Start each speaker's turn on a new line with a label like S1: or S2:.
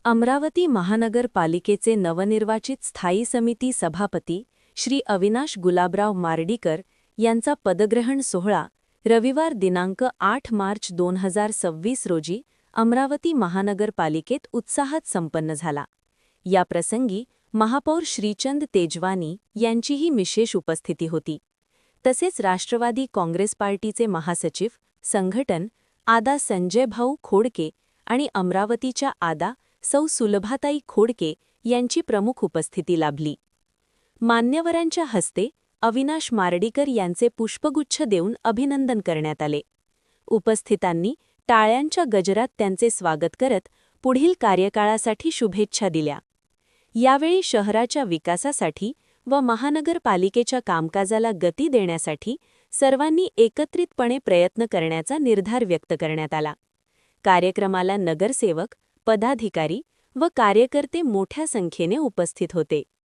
S1: अमरावती महानगरपालिकेचे नवनिर्वाचित स्थायी समिती सभापती श्री अविनाश गुलाबराव मार्डीकर यांचा पदग्रहण सोहळा रविवार दिनांक 8 मार्च 2026 रोजी अमरावती महानगरपालिकेत उत्साहात संपन्न झाला. या प्रसंगी महापौर श्रीचंद तेजवानी यांचीही विशेष उपस्थिती होती. तसेच राष्ट्रवादी काँग्रेस पार्टीचे महासचिव संघटन आदा संजय भाऊ खोडके आणि अमरावतीच्या आदा सौ सुलभाताई खोडके यांची प्रमुख उपस्थिती लाभली. मान्यवरांच्या हस्ते अविनाश मार्डीकर यांचे पुष्पगुच्छ देऊन अभिनंदन करण्यात आले. उपस्थितांनी टाळ्यांच्या गजरात त्यांचे स्वागत करत पुढील कार्यकाळासाठी शुभेच्छा दिल्या. यावेळी शहराच्या विकासासाठी व महानगरपालिकेच्या कामकाजाला गती देण्यासाठी सर्वांनी एकत्रितपणे प्रयत्न करण्याचा निर्धार व्यक्त करण्यात आला. कार्यक्रमाला नगरसेवक, पदाधिकारी व कार्यकर्ते मोठ्या संख्येने उपस्थित होते.